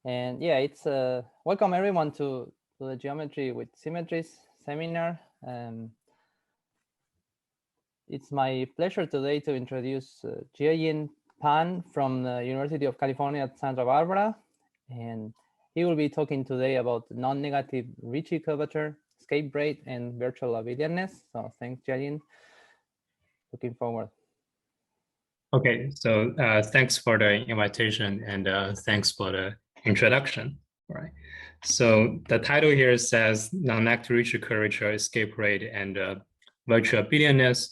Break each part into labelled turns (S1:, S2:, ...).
S1: And yeah, it's welcome everyone to the Geometry with Symmetries seminar. It's my pleasure today to introduce Jiayin Pan from the University of California at Santa Barbara. And he will be talking today about non-negative Ricci curvature, escape rate, and virtual abelianness. So thanks, Jiayin. Looking forward.
S2: Okay, so thanks for the invitation and thanks for the introduction. All right. So the title here says non-negative Ricci curvature, escape rate, and virtual abelianness.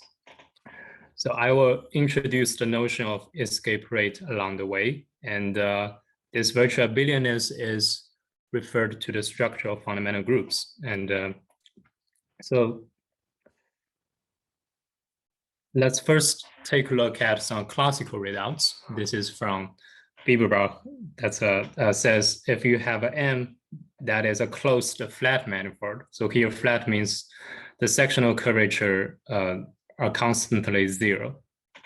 S2: So I will introduce the notion of escape rate along the way, and this virtual abelianness is referred to the structure of fundamental groups. And so let's first take a look at some classical readouts. This is from Bieberbach that says if you have an M that is a closed flat manifold, so here flat means the sectional curvature are constantly zero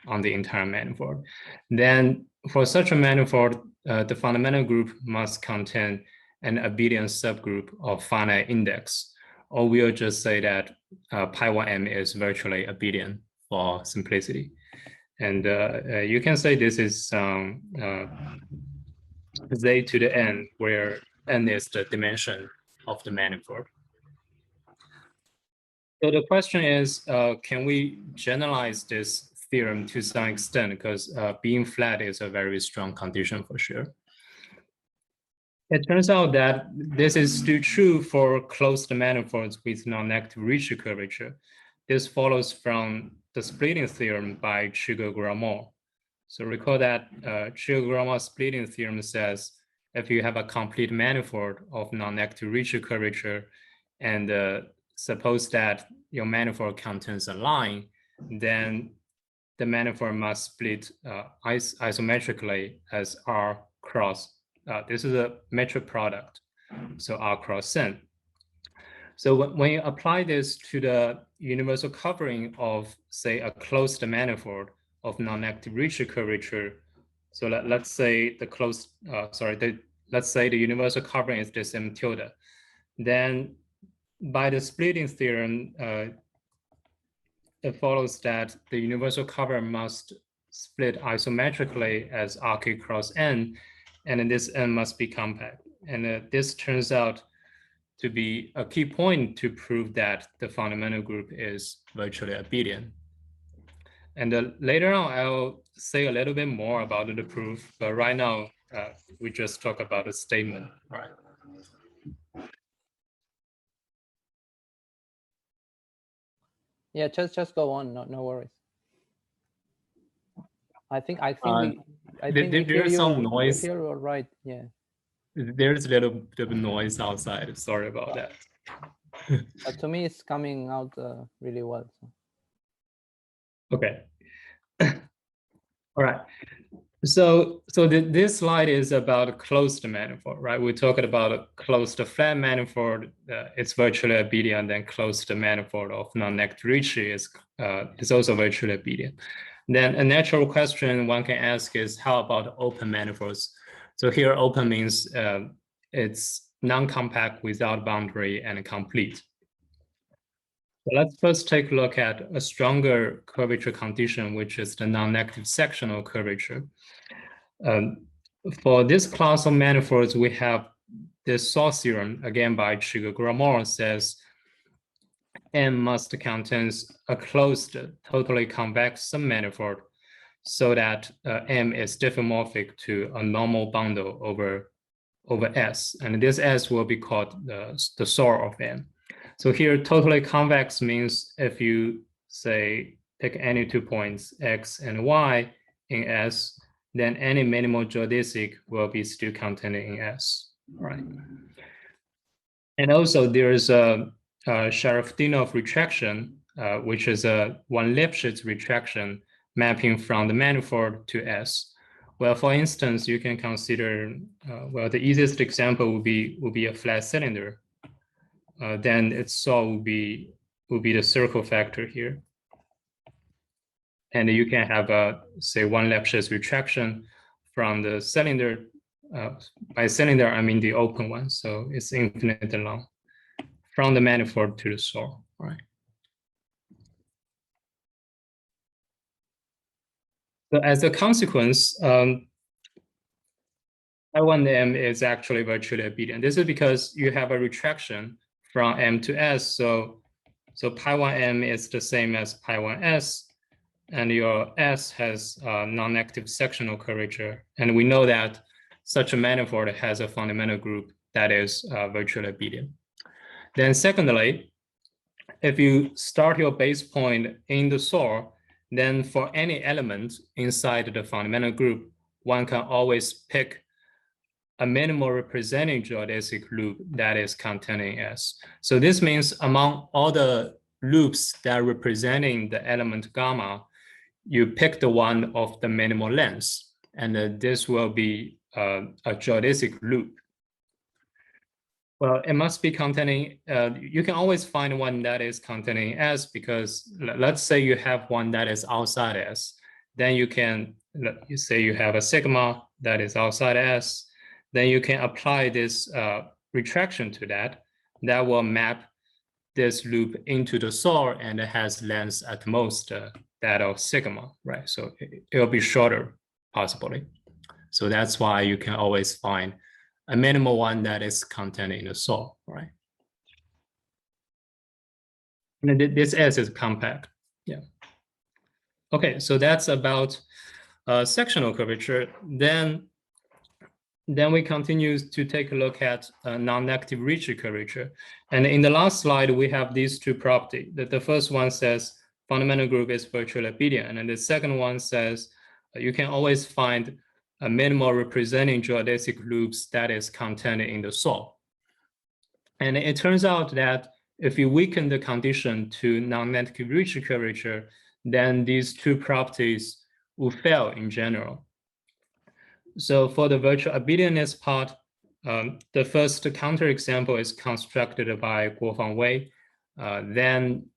S2: on the entire manifold. Then for such a manifold, the fundamental group must contain an abelian subgroup of finite index, or we'll just say that pi1m is virtually abelian for simplicity. And you can say this is Z to the n, where n is the dimension of the manifold. So the question is, can we generalize this theorem to some extent? Because being flat is a very strong condition for sure. It turns out that this is still true for closed manifolds with non-negative Ricci curvature. This follows from the splitting theorem by Cheeger-Gromoll. So recall that Cheeger-Gromoll splitting theorem says if you have a complete manifold of non-negative Ricci curvature and suppose that your manifold contains a line, then the manifold must split isometrically as R cross. This is a metric product, so R cross n. So when you apply this to the universal covering of, say, a closed manifold of non-negative Ricci curvature, so let's say let's say the universal covering is this M tilde, then by the splitting theorem, it follows that the universal cover must split isometrically as RK cross n, and then this n must be compact. And this turns out to be a key point to prove that the fundamental group is virtually abelian. And later on, I'll say a little bit more about the proof, but right now, we just talk about a statement, right?
S1: Yeah, just go on. No worries. I think
S2: there's some noise.
S1: We hear you right. Yeah.
S2: There's a little bit of noise outside. Sorry about that.
S1: But to me, it's coming out really well. So.
S2: Okay. All right. So this slide is about closed manifold, right? We're talking about a closed flat manifold. It's virtually abelian. Then closed manifold of non-negative Ricci is also virtually abelian. Then a natural question one can ask is, how about open manifolds? So here open means it's non-compact, without boundary, and complete. So let's first take a look at a stronger curvature condition, which is the non-negative sectional curvature. For this class of manifolds, we have this source theorem, again by Cheeger-Gromoll, says M must contain a closed, totally convex submanifold so that M is diffeomorphic to a normal bundle over S. And this S will be called the source of M. So here, totally convex means if you say pick any 2 points, X and Y in S, then any minimal geodesic will be still contained in S, right? And also there is a Sharafdinov retraction, which is a one Lipschitz retraction mapping from the manifold to S. Well, for instance, you can consider, well, the easiest example would be a flat cylinder. Then its solve would be the circle factor here. And you can have say one Lipschitz retraction from the cylinder by cylinder, I mean the open one. So it's infinitely long from the manifold to the source, right? So as a consequence, Pi1m is actually virtually abelian. This is because you have a retraction from M to S. So Pi1m is the same as Pi1s, and your S has non-negative sectional curvature. And we know that such a manifold has a fundamental group that is virtually abelian. Then secondly, if you start your base point in the source, then for any element inside the fundamental group, one can always pick a minimal representing geodesic loop that is containing S. So this means among all the loops that are representing the element gamma, you pick the one of the minimal length, and this will be a geodesic loop. Well, it must be containing, you can always find one that is containing S, because let's say you have one that is outside S, then you can, you say you have a sigma that is outside S, then you can apply this retraction to that. That will map this loop into the source, and it has length at most that of sigma, right? So it'll be shorter, possibly. So that's why you can always find a minimal one that is contained in the source, right? And this S is compact, yeah. Okay, so that's about sectional curvature. Then we continue to take a look at non-negative Ricci curvature. And in the last slide, we have these two properties. The first one says fundamental group is virtually abelian. And then the second one says you can always find a minimal representing geodesic loops that is contained in the source. And it turns out that if you weaken the condition to non-negative Ricci curvature, then these two properties will fail in general. So for the virtual abelianness part, the first counterexample is constructed by Guofang Wei. Then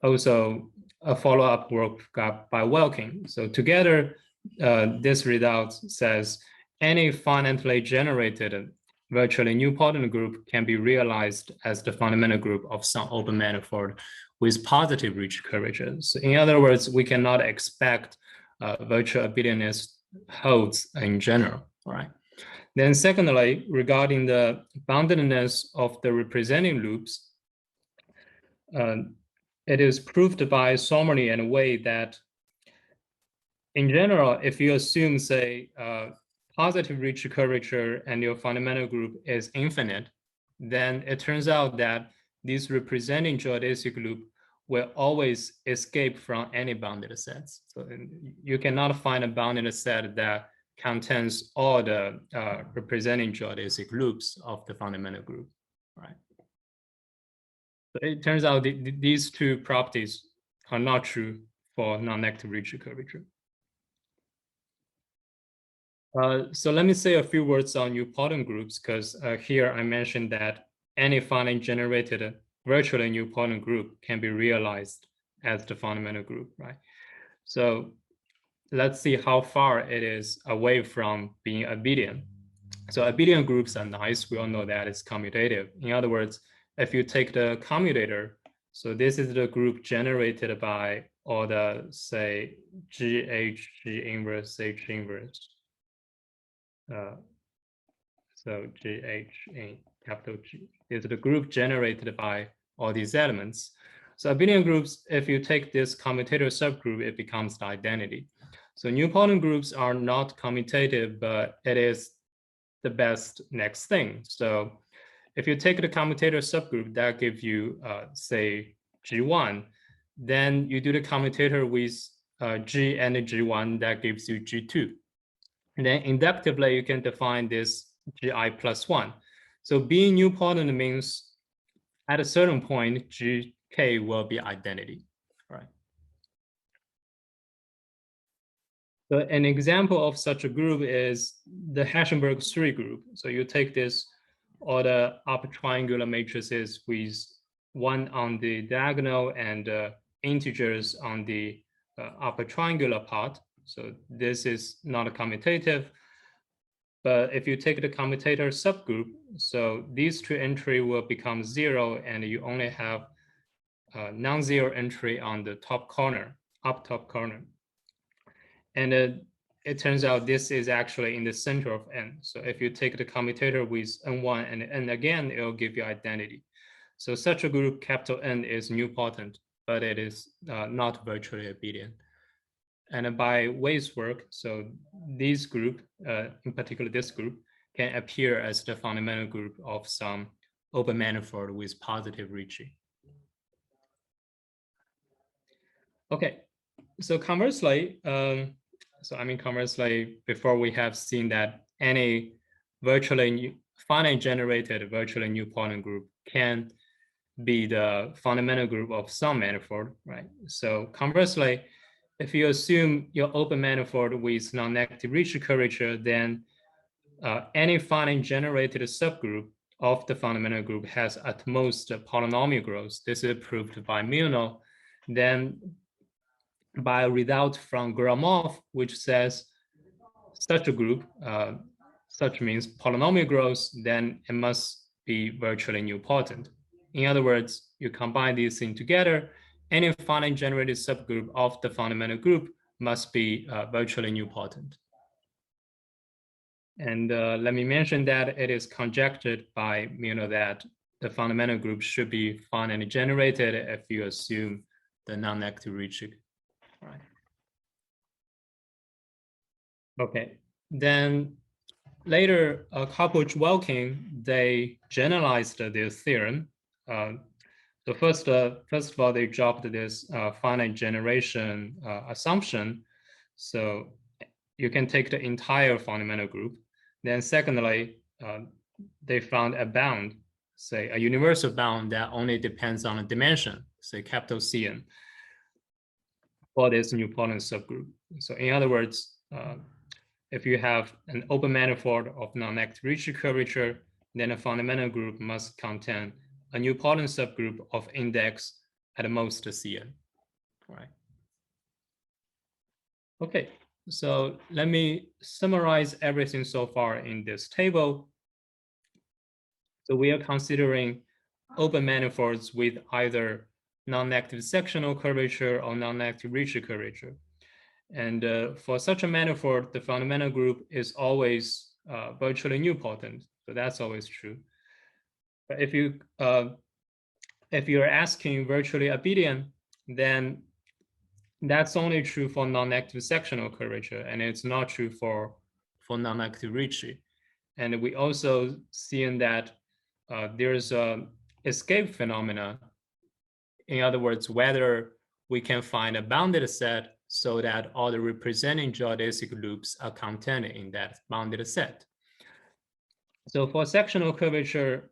S2: also a follow-up work got by Welking. So together, this result says any finitely generated virtually nilpotent group can be realized as the fundamental group of some open manifold with positive Ricci curvature. So in other words, we cannot expect virtual abelianness holds in general, all right? Then secondly, regarding the boundedness of the representing loops, it is proved by Sommerly and Wei that in general, if you assume, say, positive Ricci curvature and your fundamental group is infinite, then it turns out that this representing geodesic loop will always escape from any bounded sets. So you cannot find a bounded set that contains all the representing geodesic loops of the fundamental group, right? So it turns out these two properties are not true for non-negative Ricci curvature. So let me say a few words on nilpotent groups, because here I mentioned that any finitely generated virtually nilpotent group can be realized as the fundamental group, right? So let's see how far it is away from being abelian. So abelian groups are nice. We all know that it's commutative. In other words, if you take the commutator, so this is the group generated by all the, say, GH, G inverse, H inverse. So GH in capital G is the group generated by all these elements. So abelian groups, if you take this commutator subgroup, it becomes the identity. So nilpotent groups are not commutative, but it is the best next thing. So if you take the commutator subgroup, that gives you, say, G1, then you do the commutator with G and G1, that gives you G2. And then inductively, you can define this Gi plus 1. So being nilpotent means at a certain point, Gk will be identity, right? So an example of such a group is the Hessenberg 3 group. So you take this, all the upper triangular matrices with 1 on the diagonal and integers on the upper triangular part. So this is not commutative. But if you take the commutator subgroup, so these two entry will become 0, and you only have a non-zero entry on the top corner, up top corner. And it turns out this is actually in the center of N. So if you take the commutator with N1 and N again, it will give you identity. So such a group, capital N, is nilpotent, but it is not virtually abelian. And by Wei's work, so this group, in particular this group, can appear as the fundamental group of some open manifold with positive Ricci. Okay, so conversely, conversely, before we have seen that any virtually finite generated virtually nilpotent group can be the fundamental group of some manifold, right? So conversely, if you assume your open manifold with non-negative Ricci curvature, then any finite generated subgroup of the fundamental group has at most polynomial growth. This is proved by Milno. Then by a readout from Gromov, which says such a group, such means polynomial growth, then it must be virtually nilpotent. In other words, you combine these things together, any finite generated subgroup of the fundamental group must be virtually nilpotent. And let me mention that it is conjectured by Milno that the fundamental group should be finitely generated if you assume the non-negative Ricci. Right. Okay, then later, Kaputsch-Welking, they generalized this theorem. So first of all, they dropped this finite generation assumption. So you can take the entire fundamental group. Then secondly, they found a bound, say a universal bound that only depends on a dimension, say capital Cn, for this nilpotent subgroup. So in other words, if you have an open manifold of non-negative Ricci curvature, then a fundamental group must contain a nilpotent subgroup of index at most Cn, right? Okay, so let me summarize everything so far in this table. So we are considering open manifolds with either non-negative sectional curvature or non-negative Ricci curvature. And for such a manifold, the fundamental group is always virtually nilpotent. So that's always true. But if you're asking virtually abelian, then that's only true for non-negative sectional curvature, and it's not true for non-negative Ricci. And we also see in that there's a escape phenomena. In other words, whether we can find a bounded set so that all the representing geodesic loops are contained in that bounded set. So for sectional curvature,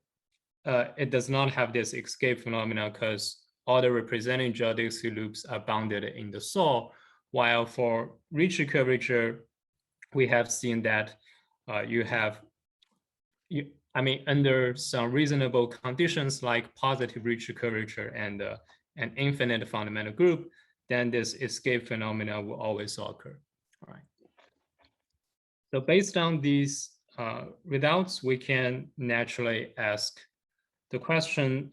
S2: it does not have this escape phenomena because all the representing geodesic loops are bounded in the saw, while for Ricci curvature, we have seen that under some reasonable conditions like positive Ricci curvature and an infinite fundamental group, then this escape phenomena will always occur. All right. So based on these readouts, we can naturally ask the question,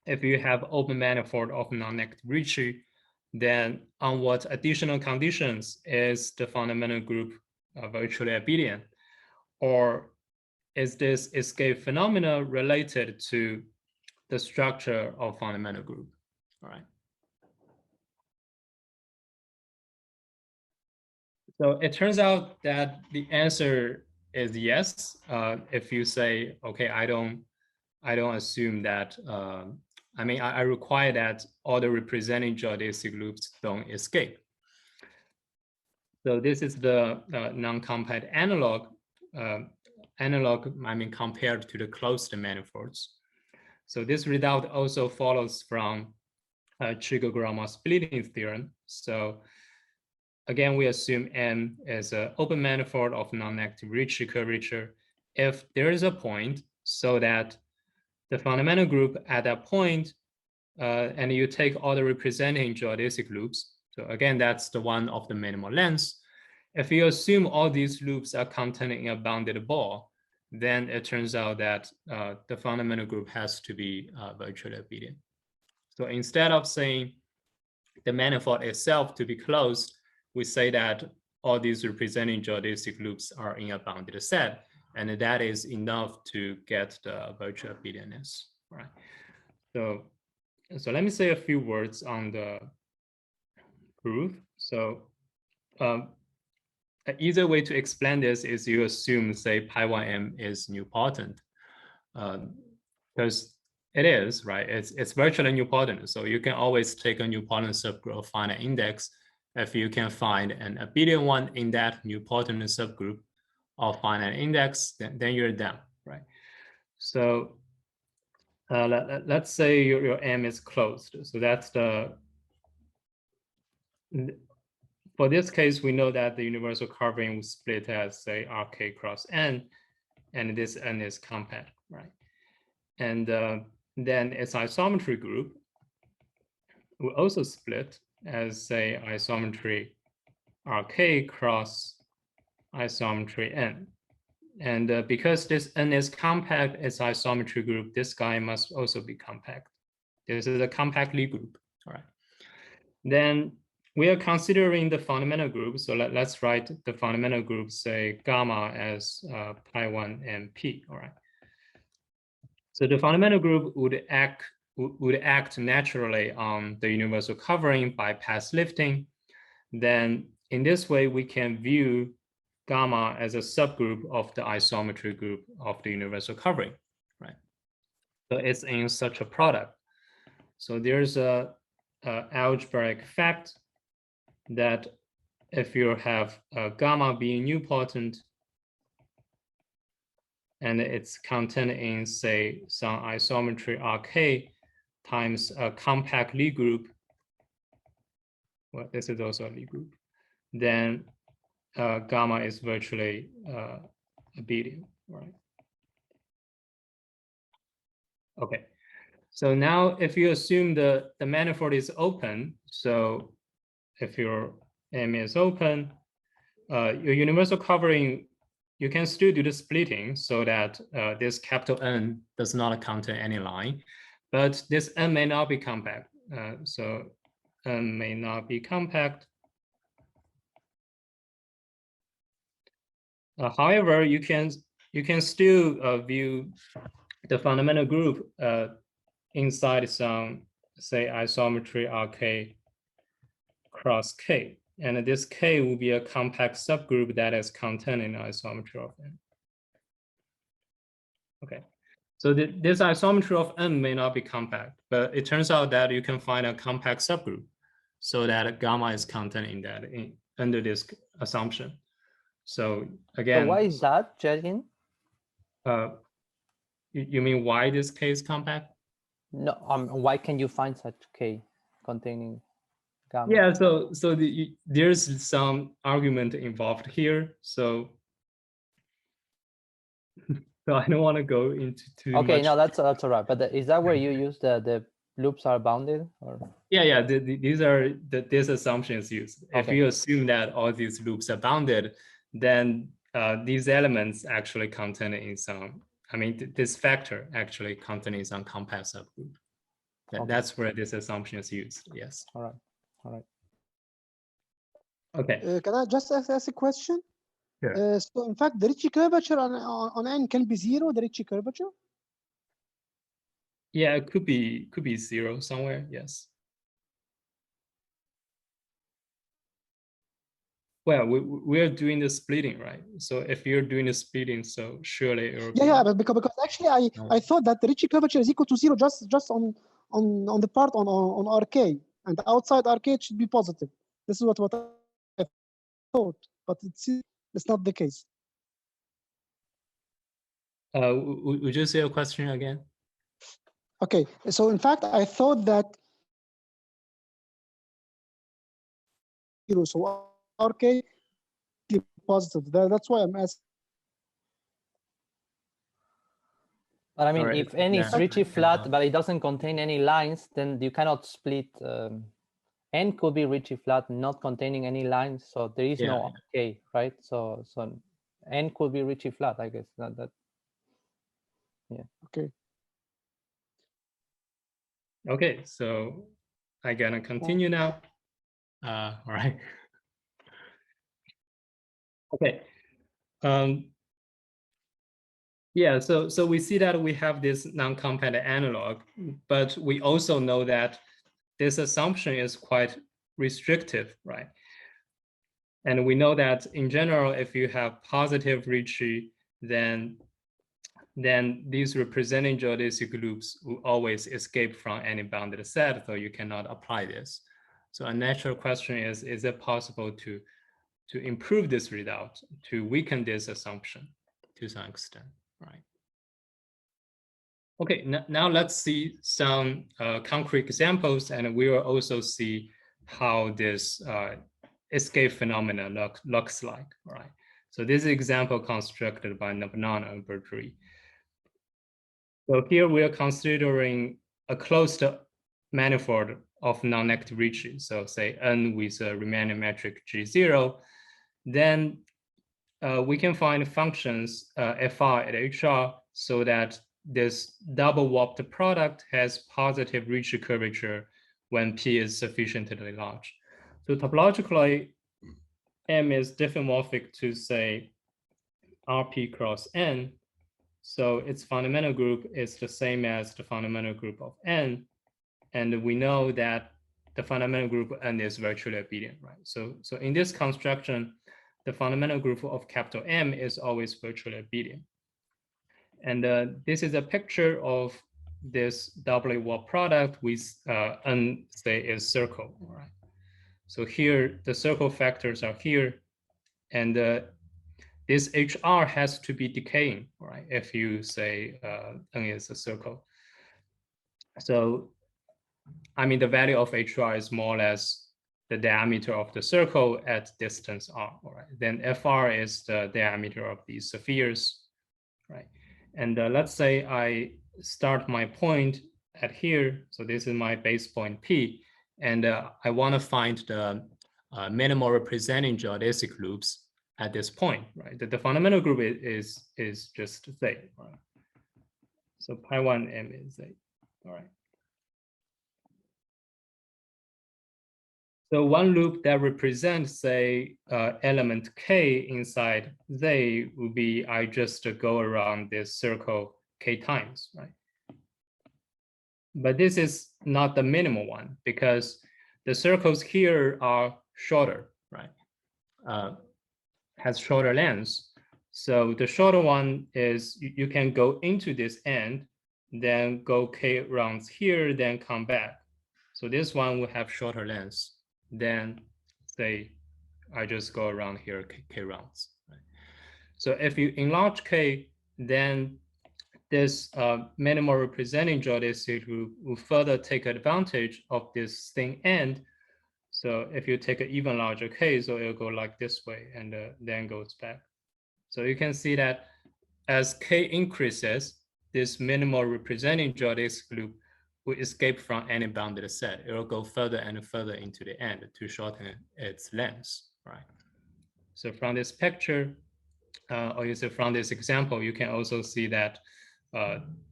S2: if you have open manifold of non-negative Ricci, then on what additional conditions is the fundamental group virtually abelian? Or is this escape phenomena related to the structure of fundamental group? All right. So it turns out that the answer is yes. If you say, okay, I don't assume that, I require that all the representing geodesic loops don't escape. So this is the non-compact analog, compared to the closed manifolds. So this readout also follows from Cheeger-Gromoll splitting theorem. So again, we assume M is an open manifold of non-negative Ricci curvature if there is a point so that the fundamental group at that point, and you take all the representing geodesic loops. So again, that's the one of the minimal length. if you assume all these loops are contained in a bounded ball, then it turns out that the fundamental group has to be virtually abelian. So instead of saying the manifold itself to be closed, we say that all these representing geodesic loops are in a bounded set, and that is enough to get the virtual abelianness, right? So let me say a few words on the proof. So an easier way to explain this is you assume, say, pi1m is nilpotent, because it is, right? It's virtually nilpotent. So you can always take a nilpotent subgroup of finite index. If you can find an abelian one in that nilpotent subgroup of finite index, then you're done, right? So let's say your M is closed. So that's for this case, we know that the universal covering will split as, say, Rk cross N, and this N is compact, right? And then its isometry group will also split as, say, isometry Rk cross isometry N. And because this N is compact, its isometry group, this guy must also be compact. This is a compact Lie group, all right? Then we are considering the fundamental group. So let's write the fundamental group, say, gamma as pi1 and p, all right? So the fundamental group would act naturally on the universal covering by path lifting. Then in this way, we can view gamma as a subgroup of the isometry group of the universal covering, right? So it's in such a product. So there's a algebraic fact that if you have gamma being nilpotent and it's contained in, say, some isometry Rk times a compact Lie group, well, this is also a Lie group, then gamma is virtually abelian, right? Okay, so now if you assume the manifold is open, so if your M is open, your universal covering, you can still do the splitting so that this capital N does not contain any line, but this N may not be compact. So N may not be compact. However, you can still view the fundamental group inside some, say, isometry Rk cross K. And this K will be a compact subgroup that is contained in isometry of N. Okay, so this isometry of N may not be compact, but it turns out that you can find a compact subgroup so that gamma is contained in that under this assumption. So again,
S1: so why is that, Jiayin?
S2: You mean why this K is compact?
S1: No, why can you find such K containing gamma?
S2: Yeah, so there's some argument involved here. So I don't want to go into too much.
S1: Okay, no, that's all right. But is that where you use the loops are bounded, or?
S2: Yeah. These are this assumption is used.
S1: Okay.
S2: If you assume that all these loops are bounded, then these elements actually contain in some. I mean, this factor actually contains some compact subgroup. That's where this assumption is used. Yes.
S1: All right.
S2: Okay.
S3: Can I just ask a question?
S2: Yeah.
S3: So in fact, the Ricci curvature on N can be zero, the Ricci curvature?
S2: Yeah, it could be zero somewhere, yes. Well, we are doing the splitting, right? So if you're doing the splitting, so surely it will
S3: Yeah, but because actually I thought that the Ricci curvature is equal to zero just on the part on Rk, and outside Rk it should be positive. This is what I thought, but it's not the case.
S2: Would you say a question again?
S3: Okay, so in fact I thought that zero, so Rk is positive. That's why I'm asking.
S1: But I mean,
S2: Sorry,
S1: if N is Ricci flat, but it doesn't contain any lines, then you cannot split N could be Ricci flat, not containing any lines, so there is no
S2: Yeah.
S1: RK, right? So N could be Ricci flat, I guess. That yeah.
S3: Okay.
S2: Okay, so I'm gonna continue now. All right. Okay. Yeah, so we see that we have this non-compact analog, but we also know that this assumption is quite restrictive, right? And we know that in general, if you have positive Ricci, then these representing geodesic loops will always escape from any bounded set, so you cannot apply this. So a natural question is it possible to improve this readout, to weaken this assumption to some extent, right? Okay, now let's see some concrete examples, and we will also see how this escape phenomenon looks like, right? So this is example constructed by Nabnan and Bergerie. So here we are considering a closed manifold of non-negative Ricci. So say N with a Riemannian metric G0, then we can find functions FR at HR so that this double warped product has positive Ricci curvature when P is sufficiently large. So topologically, M is diffeomorphic to say RP cross N. So its fundamental group is the same as the fundamental group of N. And we know that the fundamental group N is virtually abelian, right? So in this construction, the fundamental group of capital M is always virtually abelian. And this is a picture of this doubly warped product with N, say, is circle, right? So here, the circle factors are here. And this HR has to be decaying, right? If you say N is a circle. So, I mean, the value of HR is more or less the diameter of the circle at distance R, right? Then FR is the diameter of these spheres, right? And let's say I start my point at here. So this is my base point P, and I want to find the minimal representing geodesic loops at this point, right? The fundamental group is just Z, right? So pi 1 M is Z, all right. So one loop that represents, say, element K inside Z would be I just go around this circle K times, right? But this is not the minimal one because the circles here are shorter, right? Has shorter lengths. So the shorter one is you can go into this end, then go K rounds here, then come back. So this one will have shorter lengths. Then say I just go around here K rounds. Right? So if you enlarge K, then this minimal representing geodesic will further take advantage of this thin end. So if you take an even larger K, so it'll go like this way and then goes back. So you can see that as K increases, this minimal representing geodesic loop will escape from any bounded set. It will go further and further into the end to shorten its length, right? So from this picture, or you say from this example, you can also see that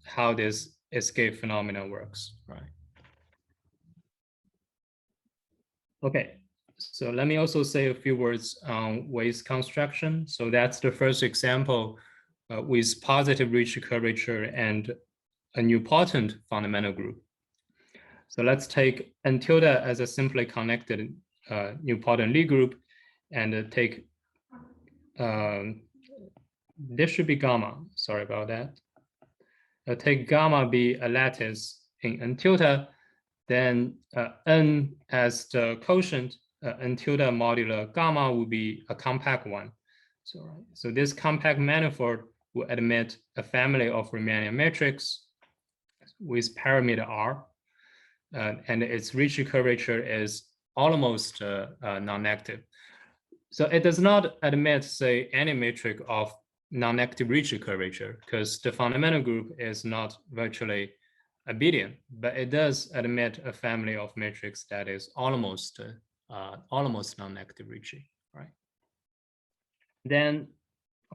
S2: how this escape phenomenon works, right? Okay, so let me also say a few words on waves construction. So that's the first example with positive Ricci curvature and a nilpotent fundamental group. So let's take N tilde as a simply connected nilpotent Lie group and take, this should be gamma, sorry about that. Take gamma be a lattice in N tilde, then N as the quotient, N tilde modular gamma will be a compact one. So this compact manifold will admit a family of Riemannian metrics with parameter R, and its Ricci curvature is almost non-negative. So it does not admit, say, any metric of non-negative Ricci curvature because the fundamental group is not virtually abelian, but it does admit a family of matrix that is almost non-negative Ricci, right? Then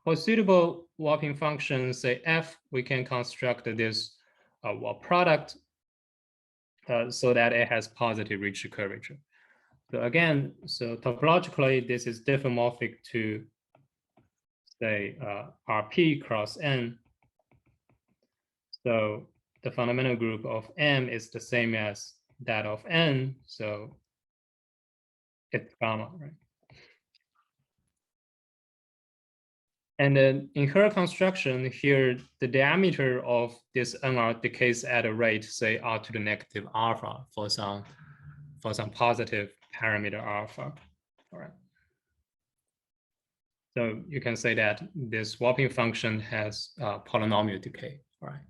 S2: for suitable warping functions, say f, we can construct this warp product so that it has positive Ricci curvature. So again, so topologically, this is diffeomorphic to say RP cross N. So the fundamental group of M is the same as that of N, so it's gamma, right? And then in her construction here, the diameter of this NR decays at a rate, say R to the negative alpha for some positive parameter alpha. All right. So you can say that this warping function has polynomial decay. All right.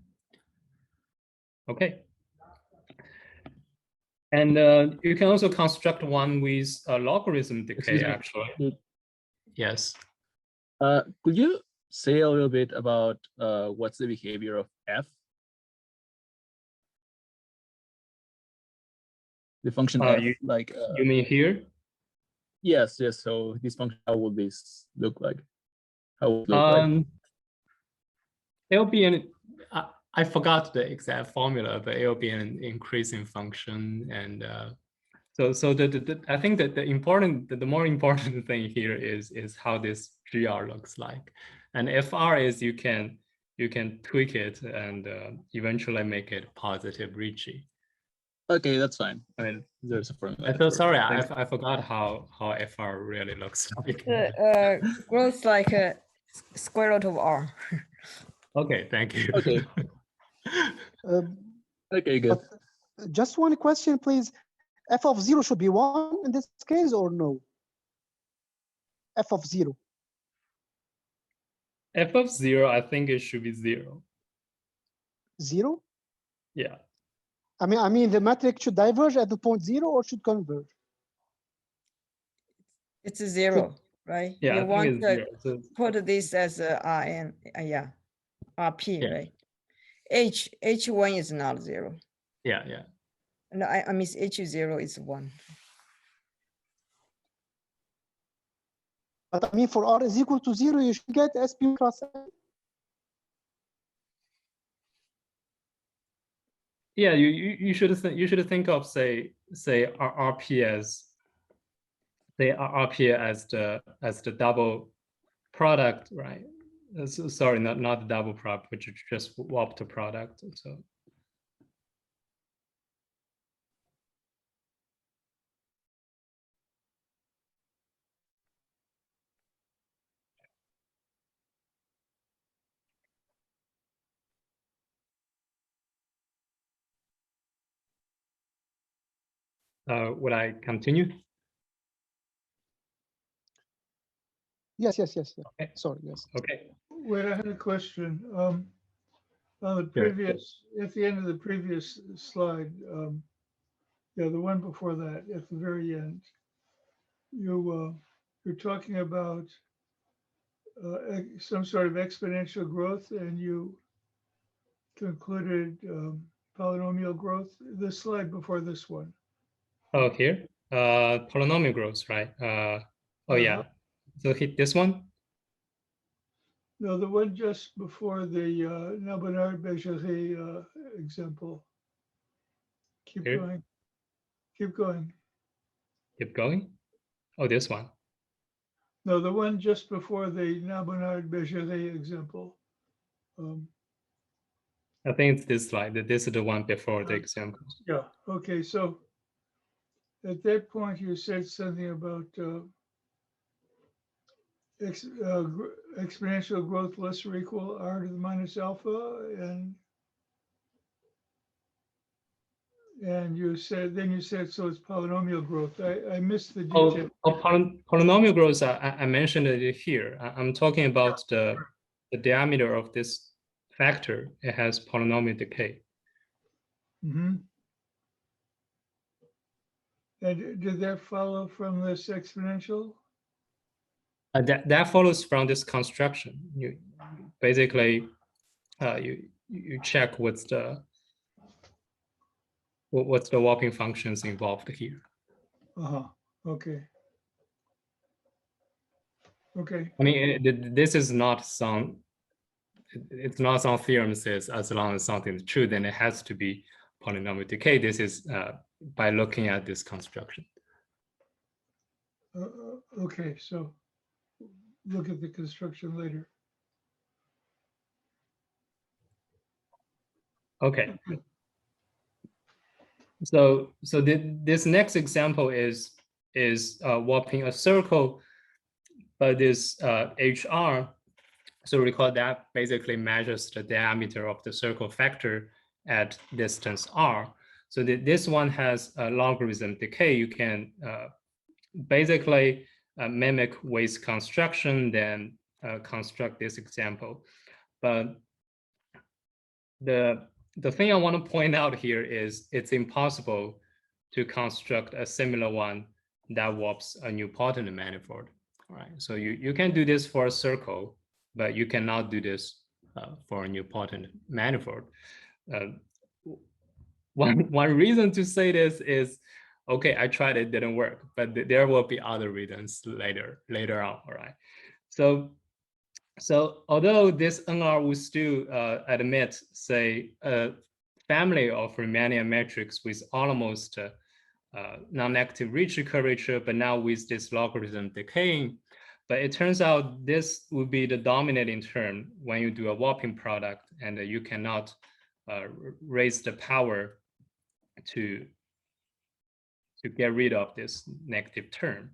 S2: Okay. And you can also construct one with a logarithm decay, actually. Yes.
S4: Could you say a little bit about what's the behavior of f? The function f,
S2: You
S4: like
S2: you mean here?
S4: yes, yes. So this function, how would this look like? How would it look like?
S2: It'll be an I forgot the exact formula, but it'll be an increasing function, and so I think that the more important thing here is how this GR looks like, and FR is you can tweak it and eventually make it positive Ricci.
S4: Okay, that's fine. I mean, there's a formula.
S2: I'm so sorry, I forgot how FR really looks like.
S5: Growth like a square root of R.
S2: Okay, thank you.
S4: Okay. Okay, good.
S3: Just one question, please. F of 0 should be 1 in this case or no? F of 0.
S2: F of 0, I think it should be 0.
S3: 0?
S2: Yeah.
S3: I mean, the matrix should diverge at the point 0 or should converge?
S5: It's a 0, right?
S2: Yeah,
S5: You
S2: I
S5: want
S2: think
S5: to
S2: it's 0. So,
S5: put this as a Rn, yeah, Rp,
S2: Yeah.
S5: right? H1 is not 0.
S2: yeah.
S5: No, I mean H0 is 1.
S3: But I mean, for R is equal to 0, you should get SP cross N.
S2: Yeah, you should think of say RP as the double product, right? Sorry, not the double product, but just warped product. So would I continue?
S3: Yes.
S2: Okay.
S3: Sorry, yes.
S2: Okay.
S6: Wait, I had a question. On the previous, at the end of the previous slide, yeah, the one before that, at the very end, you're talking about some sort of exponential growth, and you concluded polynomial growth. This slide before this one.
S2: Oh, here, polynomial growth, right? Oh yeah. So hit this one.
S6: No, the one just before the Nabonard-Bergeret example. Keep
S2: Here.
S6: going. Keep going.
S2: Keep going. Oh, this one.
S6: No, the one just before the Nabonard-Bergeret example.
S2: I think it's this slide. This is the one before the example.
S6: Yeah. Okay. So at that point, you said something about exponential growth less or equal r to the minus alpha, and you said so it's polynomial growth. I missed the detail.
S2: Polynomial growth, I mentioned it here. I'm talking about the diameter of this factor. It has polynomial decay.
S6: Mm-hmm. And did that follow from this exponential?
S2: That follows from this construction. You basically you check what's the what's the warping functions involved here.
S6: Okay. Okay.
S2: I mean, this is not some, it's not some theorem says as long as something is true, then it has to be polynomial decay. This is by looking at this construction.
S6: Okay, so look at the construction later.
S2: Okay. So this next example is warping a circle, but this HR. So recall that basically measures the diameter of the circle factor at distance r. So this one has a logarithm decay. You can basically mimic Wade's construction, then construct this example. But the thing I want to point out here is it's impossible to construct a similar one that warps a nilpotent manifold. All right, so you can do this for a circle, but you cannot do this for a nilpotent manifold. One reason to say this is, okay, I tried, it didn't work, but there will be other reasons later on. All right, so although this NR would still admit, say, a family of Riemannian metrics with almost non-negative Ricci curvature, but now with this logarithm decaying. But it turns out this would be the dominating term when you do a warping product, and you cannot raise the power to get rid of this negative term.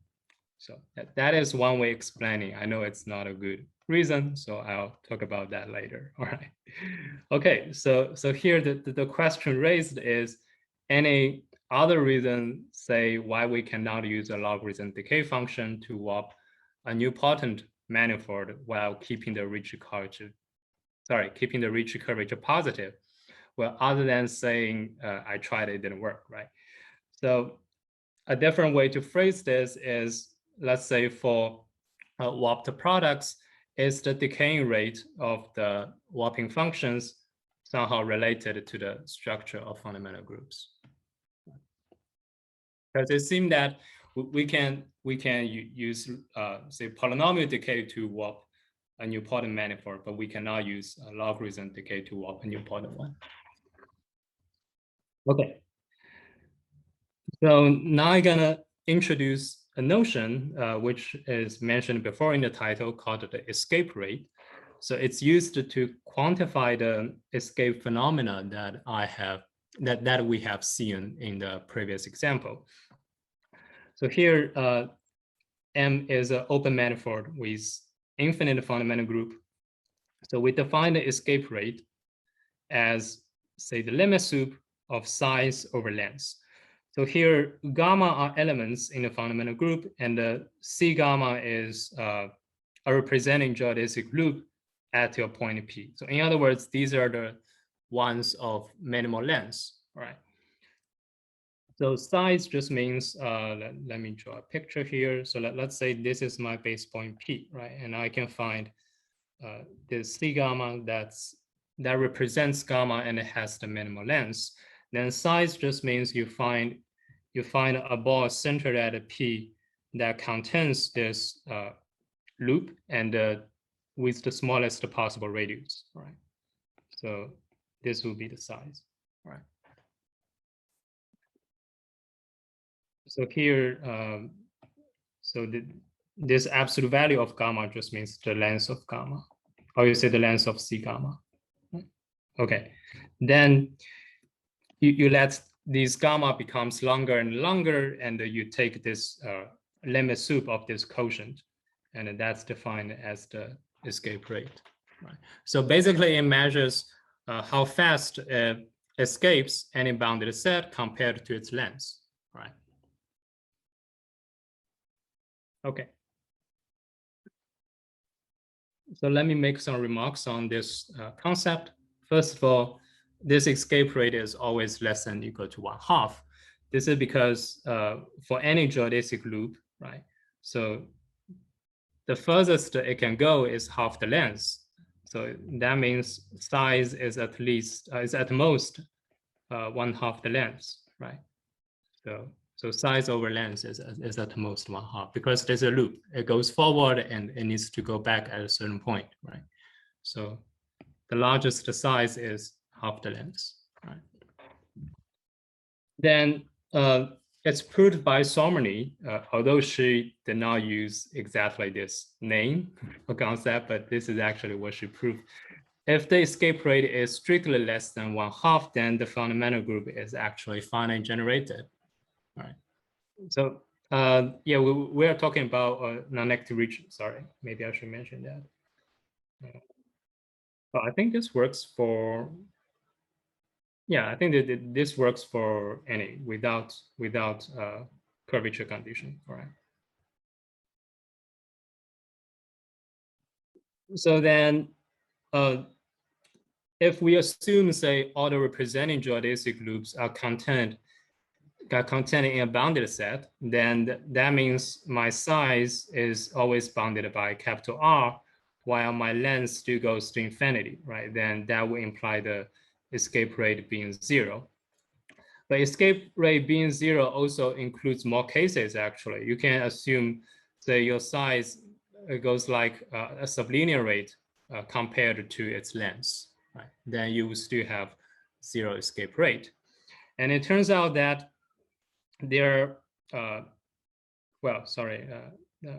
S2: So that is one way explaining. I know it's not a good reason, so I'll talk about that later. All right. Okay, so here the question raised is any other reason, say, why we cannot use a logarithm decay function to warp a nilpotent manifold while keeping the Ricci curvature, keeping the Ricci curvature positive. Well, other than saying I tried, it didn't work, right? So a different way to phrase this is, let's say for warped products, is the decaying rate of the warping functions somehow related to the structure of fundamental groups? Because it seems that we can use say polynomial decay to warp a nilpotent manifold, but we cannot use a logarithm decay to warp a nilpotent one. Okay. So now I'm gonna introduce a notion which is mentioned before in the title, called the escape rate. So it's used to quantify the escape phenomena that we have seen in the previous example. So here, M is an open manifold with infinite fundamental group. So we define the escape rate as, say, the limit sup of size over length. So here, gamma are elements in the fundamental group, and the C gamma is a representing geodesic loop at your point P. So in other words, these are the ones of minimal length, right? So size just means, let me draw a picture here. So let's say this is my base point P, right? And I can find this C gamma that represents gamma and it has the minimal length. Then size just means you find a ball centered at a P that contains this loop and with the smallest possible radius, right? So this will be the size, right? So here, this absolute value of gamma just means the length of gamma, or you say the length of C gamma. Okay, then you let these gamma becomes longer and longer, and you take this limit sup of this quotient, and that's defined as the escape rate. Right? So basically, it measures how fast it escapes any bounded set compared to its length. Right? Okay. So let me make some remarks on this concept. First of all, this escape rate is always less than or equal to 1/2. This is because for any geodesic loop, right? So the furthest it can go is half the length. So that means size is at most 1/2 the length, right? So size over length is at most 1/2 because there's a loop. It goes forward and it needs to go back at a certain point, right? So the largest size is half the length, right? Then it's proved by Sommerny, although she did not use exactly this name or concept, but this is actually what she proved. If the escape rate is strictly less than 1/2, then the fundamental group is actually finite generated. Right. So yeah, we are talking about non-negative Ricci. Sorry, maybe I should mention that. But I think this works for. Yeah, I think that this works for any without curvature condition. All right. So then, if we assume, say, all the representing geodesic loops are contained in a bounded set, then that means my size is always bounded by capital R, while my length still goes to infinity, right? Then that would imply the escape rate being 0. But escape rate being 0 also includes more cases, actually. You can assume, say, your size goes like a sublinear rate compared to its length, right? Then you will still have 0 escape rate. And it turns out that there, well, sorry,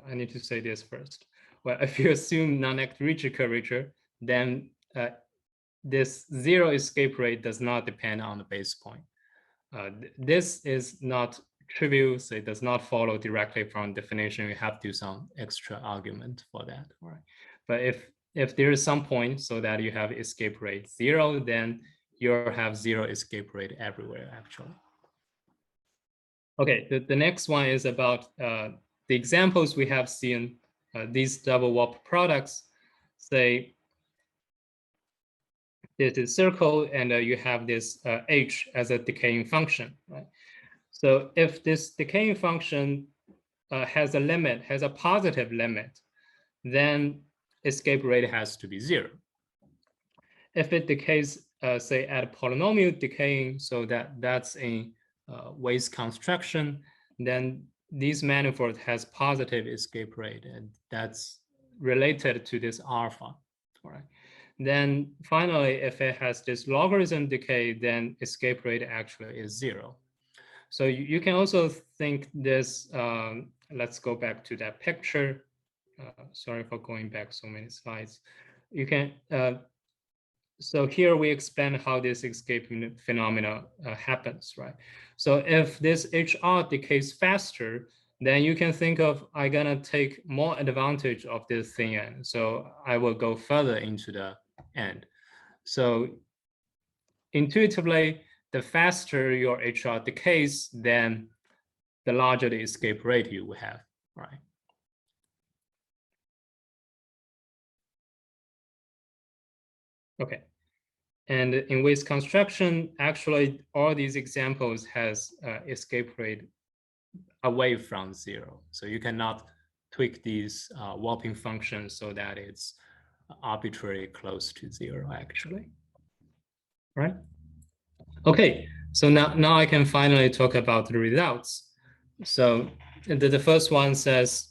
S2: I need to say this first. Well, if you assume non-negative Ricci curvature, then this 0 escape rate does not depend on the base point. This is not trivial, so it does not follow directly from definition. You have to do some extra argument for that, right? But if there is some point so that you have escape rate 0, then you have 0 escape rate everywhere, actually. Okay, the next one is about the examples we have seen, these double warp products. Say there's a circle and you have this h as a decaying function, right? So if this decaying function has a limit, has a positive limit, then escape rate has to be 0. If it decays, say at polynomial decaying, so that's in waste construction, then this manifold has positive escape rate, and that's related to this alpha, right? Then finally, if it has this logarithm decay, then escape rate actually is 0. So you can also think this, let's go back to that picture. Sorry for going back so many slides. You can, so here we explain how this escaping phenomena happens, right? So if this HR decays faster, then you can think of, I'm gonna take more advantage of this thin end. So I will go further into the end. So intuitively, the faster your HR decays, then the larger the escape rate you will have, right? Okay. And in waste construction, actually, all these examples has escape rate away from 0. So you cannot tweak these warping functions so that it's arbitrarily close to 0, actually. Right? Okay, so now I can finally talk about the readouts. So the first one says,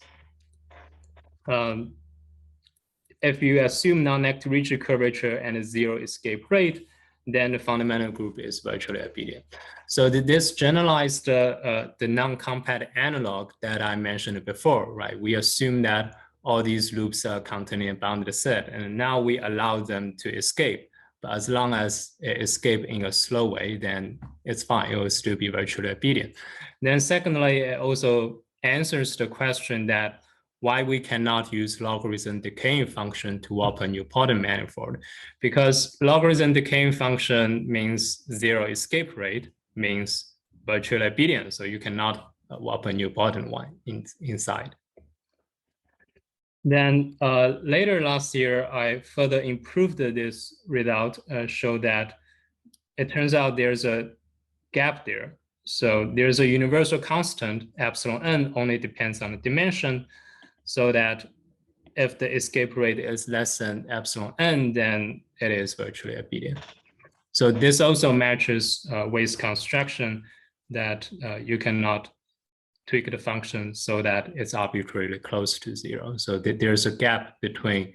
S2: if you assume non-negative Ricci curvature and a 0 escape rate, then the fundamental group is virtually abelian. So this generalized the non-compact analog that I mentioned before, right? We assume that all these loops are containing a bounded set, and now we allow them to escape. But as long as it escape in a slow way, then it's fine. It will still be virtually abelian. Then secondly, it also answers the question that why we cannot use logarithm decaying function to warp a nilpotent manifold, because logarithm decaying function means 0 escape rate, means virtually abelian, so you cannot warp a nilpotent one inside. Then later last year, I further improved this readout, showed that it turns out there's a gap there. So there's a universal constant, epsilon n only depends on the dimension, so that if the escape rate is less than epsilon n, then it is virtually abelian. So this also matches waste construction, that you cannot tweak the function so that it's arbitrarily close to 0. So there's a gap between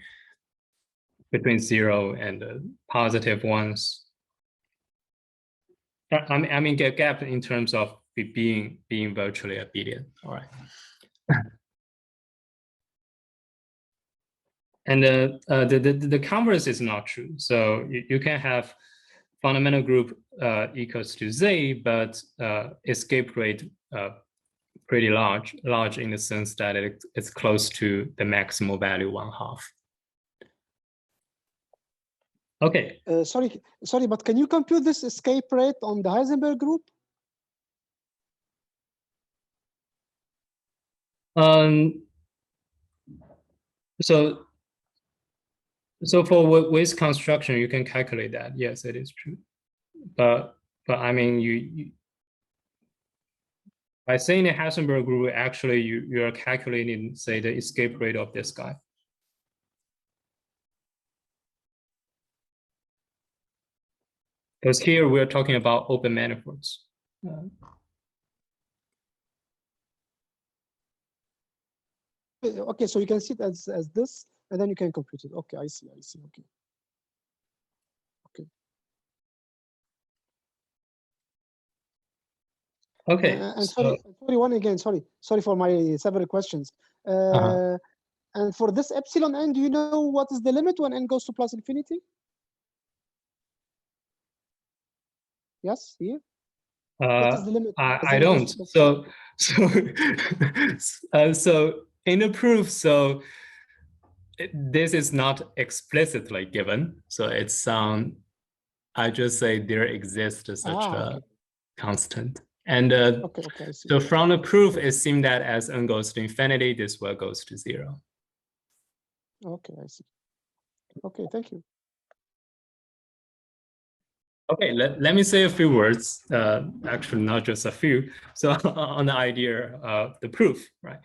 S2: 0 and the positive ones. I mean, a gap in terms of being virtually abelian. All right. And the converse is not true. So you can have fundamental group equals to Z, but escape rate pretty large in the sense that it's close to the maximal value 1/2. Okay.
S3: Sorry, but can you compute this escape rate on the Heisenberg group?
S2: So for with construction, you can calculate that. Yes, it is true. But I mean, you by saying the Heisenberg group, actually you are calculating, say, the escape rate of this guy. Because here we're talking about open manifolds.
S3: Okay, so you can see it as this, and then you can compute it. Okay, I see. Okay.
S2: Okay.
S3: And sorry, one again. Sorry for my several questions. And for this epsilon n, do you know what is the limit when n goes to plus infinity? Yes, here. What is the limit?
S2: I don't. So in the proof, so this is not explicitly given. So it's I just say there exists such a constant. And so from the proof, it seemed that as n goes to infinity, this will goes to 0.
S3: Okay, I see. Okay, thank you.
S2: Okay, let me say a few words, actually not just a few, so on the idea of the proof, right?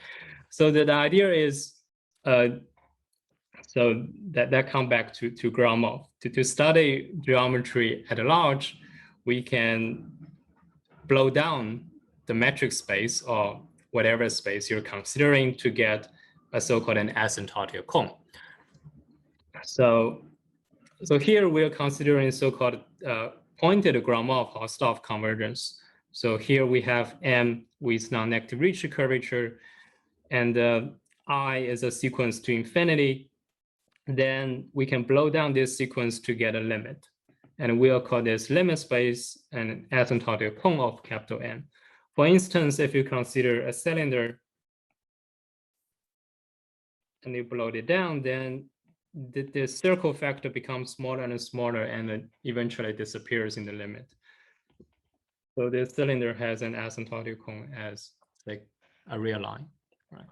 S2: So the idea is, so that come back to Gromov. To study geometry at large, we can blow down the metric space or whatever space you're considering to get a so-called an asymptotic cone. So here we're considering so-called pointed Gromov-Hausdorff convergence. So here we have M with non-negative Ricci curvature, and I is a sequence to infinity. Then we can blow down this sequence to get a limit. And we'll call this limit space an asymptotic cone of capital N. For instance, if you consider a cylinder and you blow it down, then the circle factor becomes smaller and smaller and it eventually disappears in the limit. So this cylinder has an asymptotic cone as like a real line, right?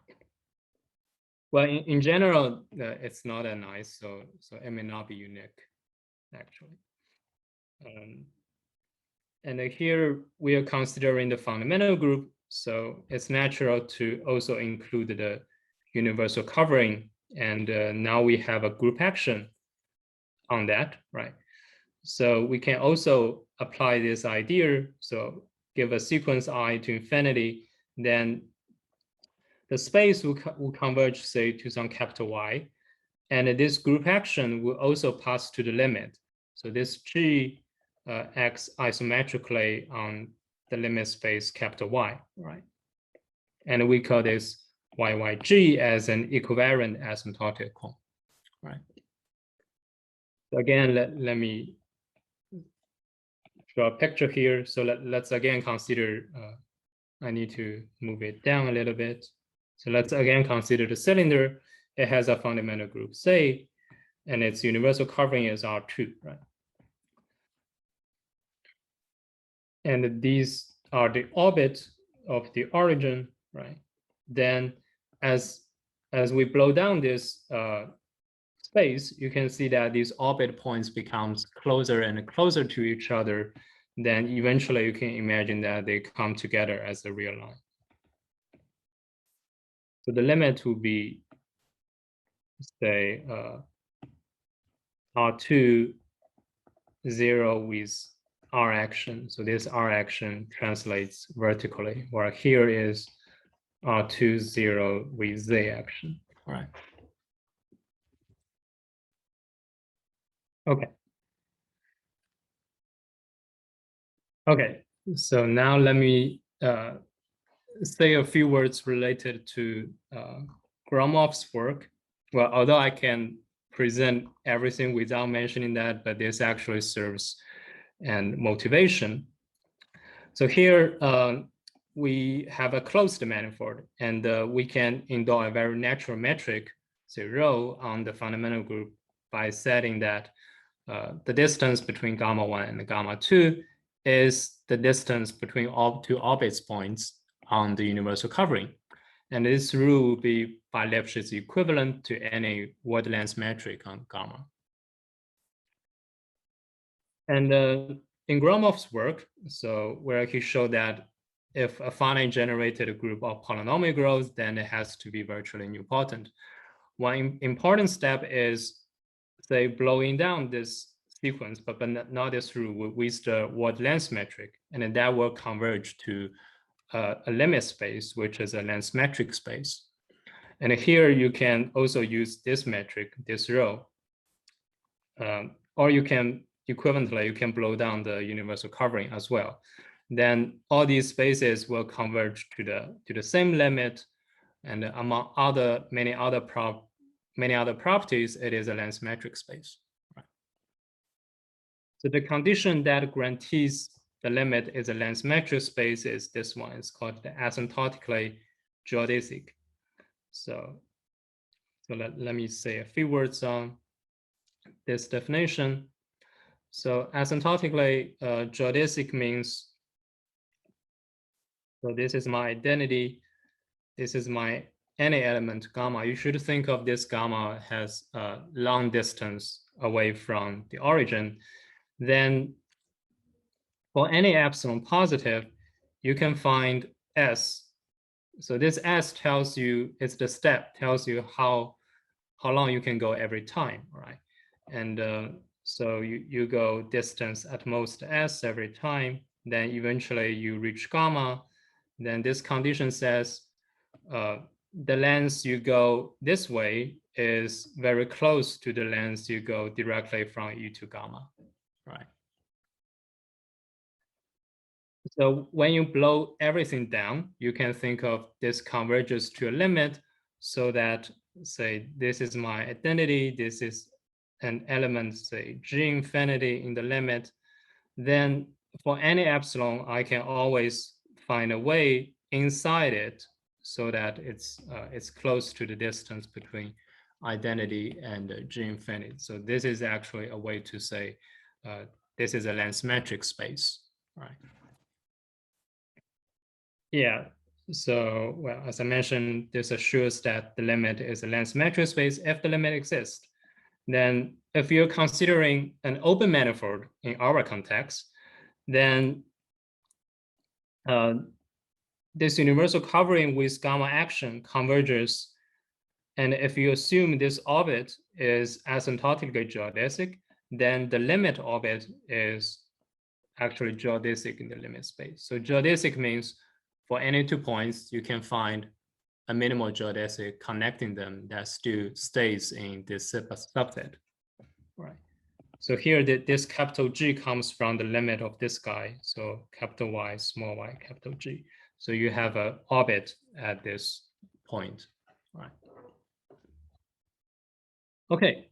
S2: Well, in general, it's not that nice, so it may not be unique, actually. And here we are considering the fundamental group, so it's natural to also include the universal covering, and now we have a group action on that, right? So we can also apply this idea, so give a sequence I to infinity, then the space will converge, say, to some capital Y, and this group action will also pass to the limit. So this G acts isometrically on the limit space capital Y, right? And we call this YYG as an equivariant asymptotic cone, right? So again, let me draw a picture here. So let's again consider, I need to move it down a little bit. So let's again consider the cylinder. It has a fundamental group, say, and its universal covering is R2, right? And these are the orbit of the origin, right? Then as we blow down this space, you can see that these orbit points becomes closer and closer to each other. Then eventually you can imagine that they come together as a real line. So the limit will be, say, R2, 0 with R action. So this R action translates vertically, where here is R2, 0 with Z action. All right. Okay. Okay. So now let me say a few words related to Gromov's work. Well, although I can present everything without mentioning that, but this actually serves and motivation. So here we have a closed manifold, and we can endure a very natural metric, say rho, on the fundamental group by setting that the distance between gamma 1 and gamma 2 is the distance between all two orbit points on the universal covering. And this rule will be by Lipschitz equivalent to any word length metric on gamma. And in Gromov's work, so where he showed that if a finite generated group of polynomial grows, then it has to be virtually nilpotent. One important step is, say, blowing down this sequence, but not this rule with the word length metric, and then that will converge to a limit space, which is a length metric space. And here you can also use this metric, this rho, or you can equivalently, you can blow down the universal covering as well. Then all these spaces will converge to the same limit, and among many other properties, it is a length metric space. Right? So the condition that guarantees the limit is a length metric space is this one. It's called the asymptotically geodesic. So let me say a few words on this definition. So asymptotically geodesic means, so this is my identity. This is my any element gamma. You should think of this gamma has a long distance away from the origin. Then for any epsilon positive, you can find S. So this S tells you, it's the step, tells you how long you can go every time, right? And so you go distance at most S every time, then eventually you reach gamma. Then this condition says the length you go this way is very close to the length you go directly from E to gamma, right? So when you blow everything down, you can think of this converges to a limit so that, say, this is my identity, this is an element, say, G infinity in the limit. Then for any epsilon, I can always find a way inside it so that it's close to the distance between identity and G infinity. So this is actually a way to say this is a length metric space, right? Yeah, so, well, as I mentioned, this assures that the limit is a length metric space if the limit exists. Then if you're considering an open manifold in our context, then this universal covering with gamma action converges. And if you assume this orbit is asymptotically geodesic, then the limit orbit is actually geodesic in the limit space. So geodesic means for any 2 points, you can find a minimal geodesic connecting them that still stays in this subset, right? So here, this capital G comes from the limit of this guy. So capital Y, small y, capital G. So you have an orbit at this point, right? Okay.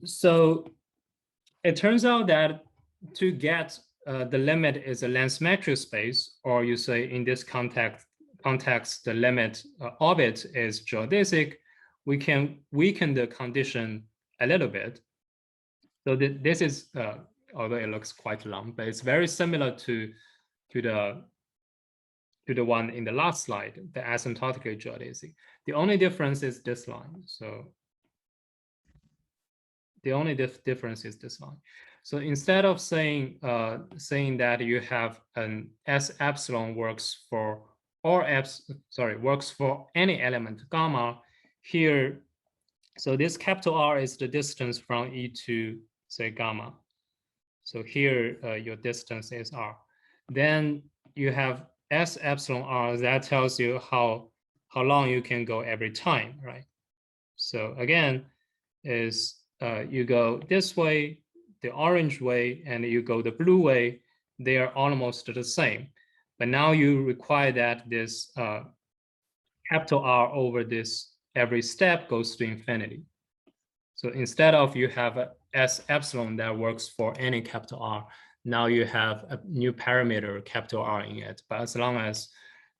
S2: So it turns out that to get the limit is a length metric space, or you say in this context the limit orbit is geodesic, we can weaken the condition a little bit. So this is, although it looks quite long, but it's very similar to the one in the last slide, the asymptotically geodesic. The only difference is this line. So the only difference is this line. So instead of saying that you have an S epsilon works for works for any element gamma, here, so this capital R is the distance from E to, say, gamma. So here your distance is r. Then you have s epsilon r. That tells you how long you can go every time, right? So again, is you go this way, the orange way, and you go the blue way. They are almost the same, but now you require that this capital R over this every step goes to infinity. So instead of you have a S epsilon that works for any capital R, now you have a new parameter capital R in it. But as long as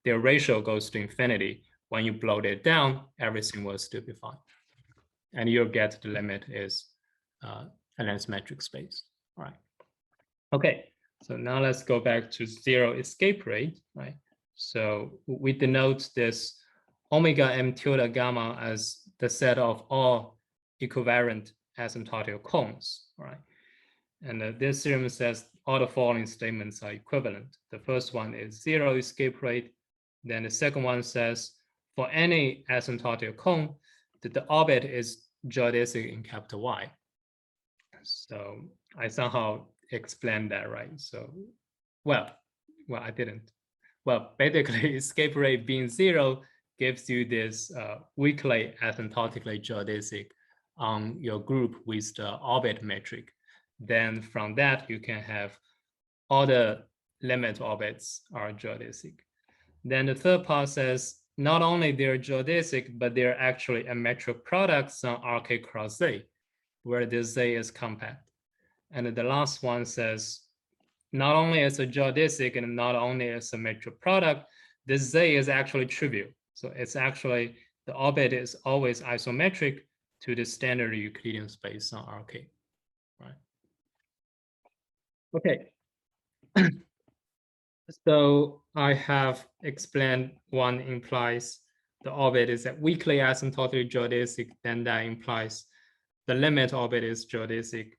S2: their ratio goes to infinity, when you blow it down, everything will still be fine. And you'll get the limit is a length metric space. All right. Okay, so now let's go back to zero escape rate, right? So we denote this omega m tilde gamma as the set of all equivariant asymptotic cones, right? And this theorem says all the following statements are equivalent. The first one is zero escape rate. Then the second one says for any asymptotic cone, that the orbit is geodesic in capital Y. So I somehow explained that, right? So, well, I didn't. Well, basically, escape rate being zero gives you this weakly asymptotically geodesic on your group with the orbit metric. Then from that, you can have all the limit orbits are geodesic. Then the third part says not only they're geodesic, but they're actually a metric products on RK cross Z, where this Z is compact. And the last one says not only is a geodesic and not only is a metric product, this Z is actually trivial. So it's actually, the orbit is always isometric to the standard Euclidean space on RK, right? Okay. So I have explained one implies the orbit is a weakly asymptotic geodesic, then that implies the limit orbit is geodesic.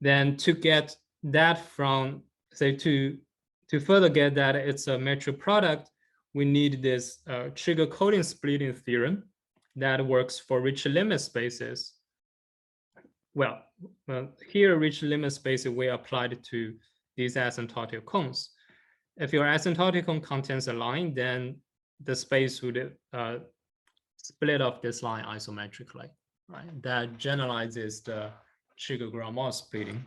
S2: Then to get that from, say, to further get that it's a metric product, we need this Cheeger-Colding splitting theorem that works for Ricci limit spaces. Well, here Ricci limit spaces we applied to these asymptotic cones. If your asymptotic cone contains a line, then the space would split off this line isometrically, right? That generalizes the Cheeger-Gromoll splitting.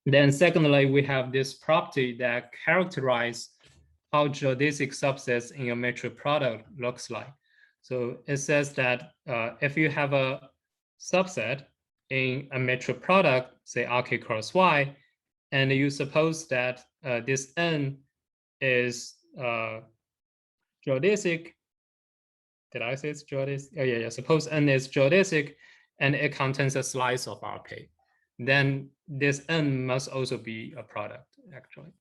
S2: Then secondly, we have this property that characterizes how geodesic subsets in a metric product looks like. So it says that if you have a subset in a metric product, say RK cross Y, and you suppose that this N is geodesic. Did I say it's geodesic? Oh, yeah. Suppose N is geodesic and it contains a slice of RK. Then this N must also be a product, actually.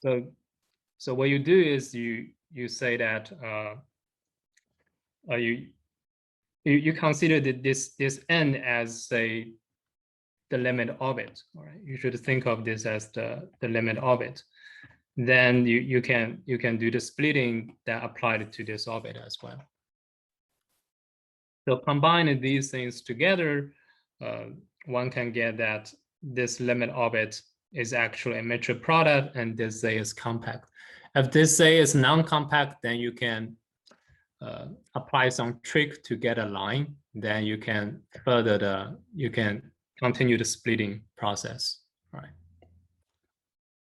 S2: So what you do is you say that you consider that this N as, say, the limit orbit. All right, you should think of this as the limit orbit. Then you can do the splitting that applied to this orbit as well. So combining these things together, one can get that this limit orbit is actually a metric product and this Z is compact. If this Z is non-compact, then you can apply some trick to get a line. Then you can continue the splitting process, right?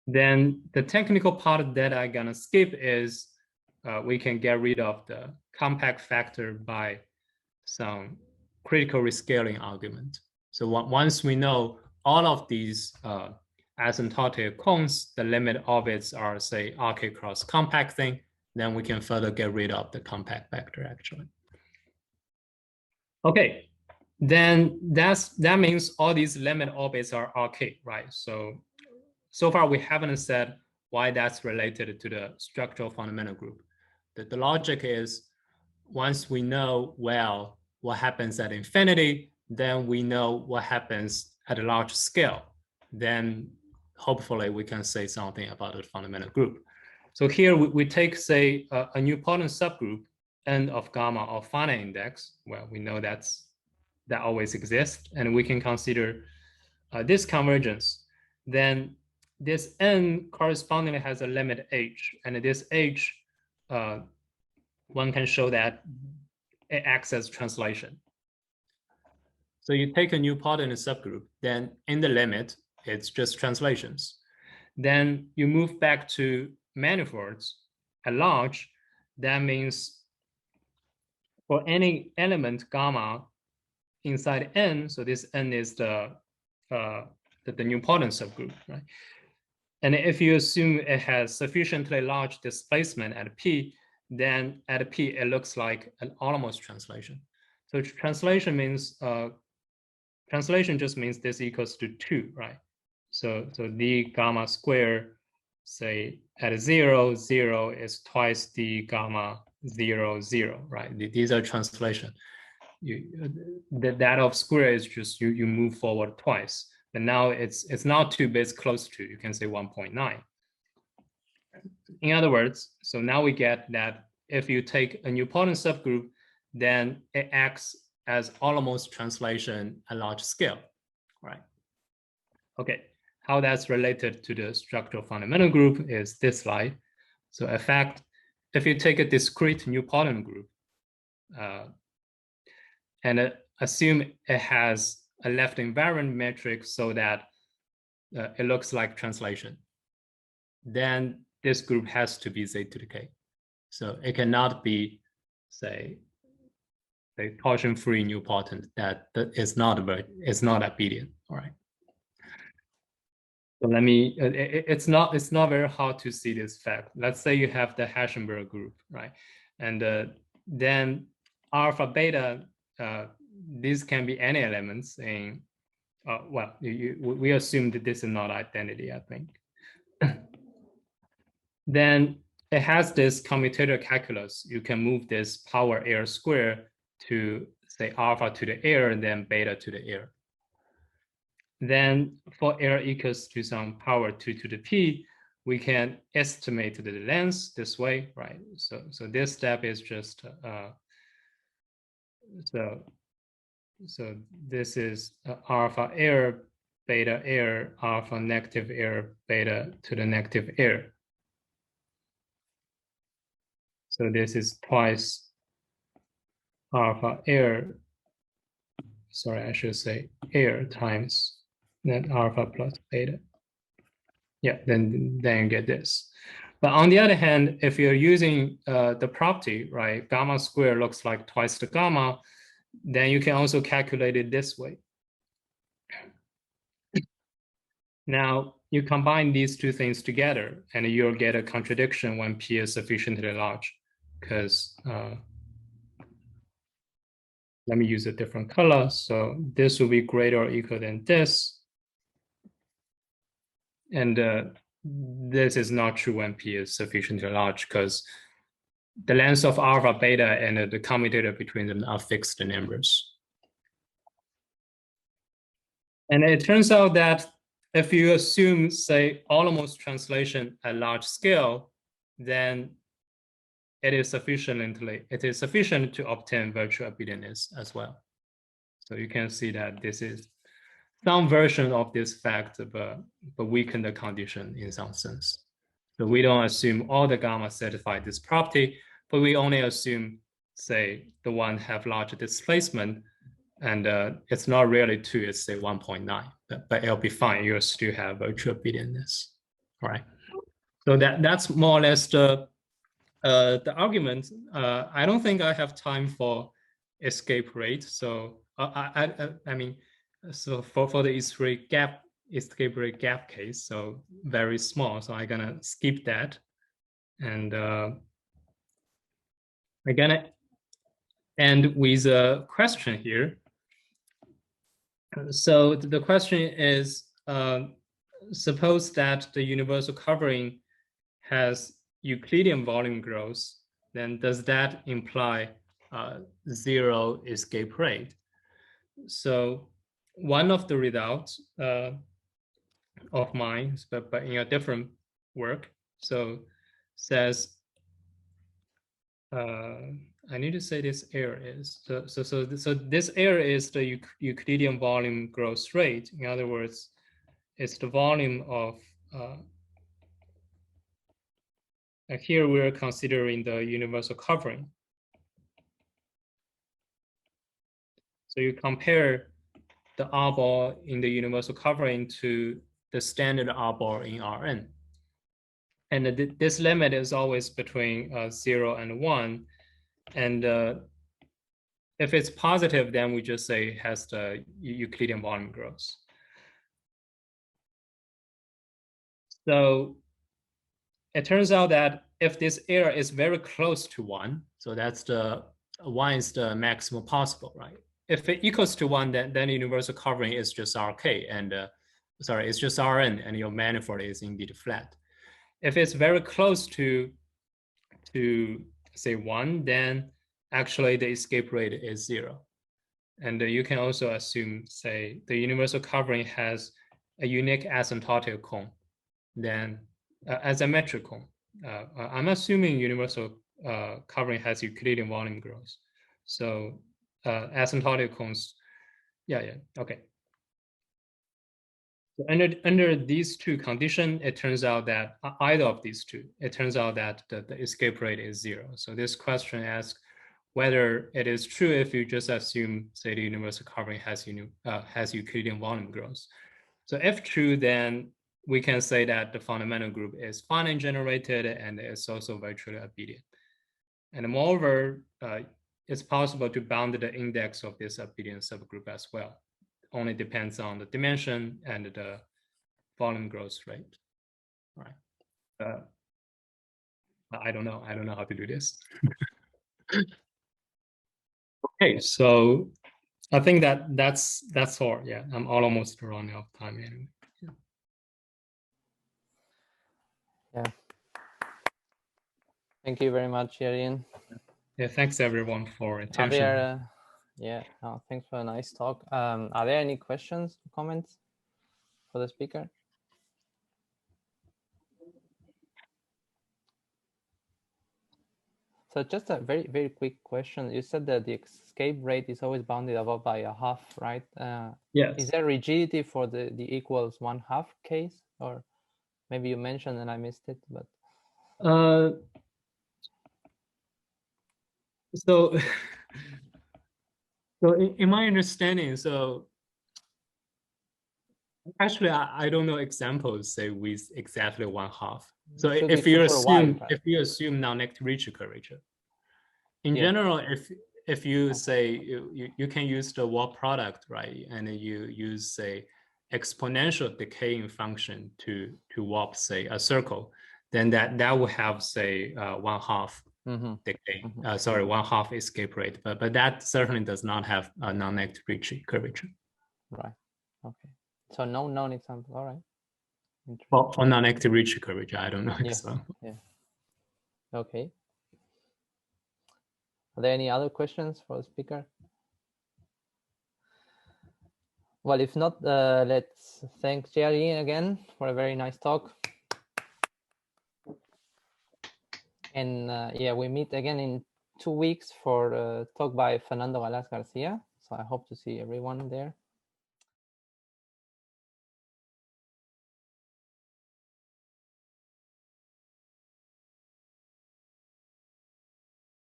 S2: Then the technical part that I'm gonna skip is we can get rid of the compact factor by some critical rescaling argument. So once we know all of these asymptotic cones, the limit orbits are, say, RK cross compact thing, then we can further get rid of the compact factor, actually. Okay, then that means all these limit orbits are RK, right? So far we haven't said why that's related to the structural fundamental group. The logic is once we know, well, what happens at infinity, then we know what happens at a large scale. Then hopefully we can say something about the fundamental group. So here we take, say, a nilpotent subgroup, N of gamma of finite index. Well, we know that always exists, and we can consider this convergence, then this n correspondingly has a limit h, and this h, one can show that it acts as translation. So you take a nilpotent subgroup, then in the limit, it's just translations. Then you move back to manifolds at large. That means for any element gamma inside n, so this n is the nilpotent subgroup, right? And if you assume it has sufficiently large displacement at p, then at p it looks like an almost translation. So translation means translation just means this equals to 2, right? So d gamma square, say at 0, 0 is twice d gamma 0, 0, right? These are translation. That of square is just you move forward twice. But now it's not 2, but it's close to, you can say 1.9. In other words, so now we get that if you take a nilpotent subgroup, then it acts as almost translation at large scale, right? Okay, how that's related to the structural fundamental group is this slide. So in fact, if you take a discrete nilpotent group and assume it has a left invariant matrix so that it looks like translation, then this group has to be z to the k. So it cannot be, say, a torsion-free nilpotent that is not abelian. All right. So let me. It's not very hard to see this fact. Let's say you have the Hessenberg group, right? And then alpha beta. These can be any elements in. Well, we assume that this is not identity, I think. Then it has this commutator calculus. You can move this power air square to say alpha to the air and then beta to the air. Then for air equals to some power 2 to the p, we can estimate the length this way, right? So this step is just so this is alpha air, beta air, alpha negative air, beta to the negative air. So this is twice alpha air, sorry, I should say air times then alpha plus beta. Yeah, then you get this. But on the other hand, if you're using the property, right, gamma square looks like twice the gamma, then you can also calculate it this way. Now, you combine these two things together and you'll get a contradiction when p is sufficiently large, because let me use a different color. So this will be greater or equal than this. And this is not true when p is sufficiently large, because the length of alpha, beta, and the commutator between them are fixed numbers. And it turns out that if you assume, say, almost translation at large scale, then it is sufficient to obtain virtual abelianness as well. So you can see that this is some version of this fact, but weaken the condition in some sense. So we don't assume all the gamma satisfy this property, but we only assume, say, the one have larger displacement, and it's not really 2, it's say 1.9, but it'll be fine. You'll still have virtual abelianness. All right. So that's more or less the argument. I don't think I have time for escape rate. So I mean, so for the escape rate gap case, so very small. So I'm gonna skip that, and I'm gonna end with a question here. So the question is, suppose that the universal covering has Euclidean volume growth, then does that imply 0 escape rate? So one of the readouts of mine, but in a different work, so says, I need to say this area is so this area is the Euclidean volume growth rate. In other words, it's the volume of here we're considering the universal covering. So you compare the R-bar in the universal covering to the standard R-bar in Rn. And this limit is always between 0 and 1. And if it's positive, then we just say it has the Euclidean volume growth. So it turns out that if this area is very close to 1, so that's the 1 is the maximum possible, right? If it equals to 1, then the universal covering is just Rk, and sorry, it's just Rn, and your manifold is indeed flat. If it's very close to say 1, then actually the escape rate is 0. And you can also assume, say, the universal covering has a unique asymptotic cone, then as a metric cone. I'm assuming universal covering has Euclidean volume growth. So asymptotic cones, okay. So under these two conditions, it turns out that either of these two, it turns out that the escape rate is 0. So this question asks whether it is true if you just assume, say, the universal covering has Euclidean volume growth. So if true, then we can say that the fundamental group is finite generated and it's also virtually abelian. And moreover, it's possible to bound the index of this abelian subgroup as well. Only depends on the dimension and the volume growth rate. All right. I don't know how to do this. Okay, so I think that's all. Yeah, I'm almost running out of time anyway.
S1: Yeah. Thank you very much, Jiayin.
S2: Yeah, thanks everyone for attention.
S1: Thanks for a nice talk. Are there any questions, comments for the speaker? So just a very, very quick question. You said that the escape rate is always bounded above by a half, right?
S2: Yes.
S1: Is there rigidity for the equals 1/2 case? Or maybe you mentioned and I missed it, but.
S2: So in my understanding, so actually I don't know examples say with exactly 1/2. So if you assume non-negative Ricci curvature, in general, if you say you can use the wall product, right, and you use say exponential decaying function to warp say a circle, then that will have say 1/2 decay. Sorry, 1/2 escape rate, but that certainly does not have a non-negative Ricci curvature.
S1: Right. Okay. So no known example. All right.
S2: Well, for non-negative Ricci curvature, I don't know example.
S1: Yeah. Okay. Are there any other questions for the speaker? Well, if not, let's thank Jiayin again for a very nice talk. And we meet again in 2 weeks for a talk by Fernando Galaz Garcia. So I hope to see everyone there.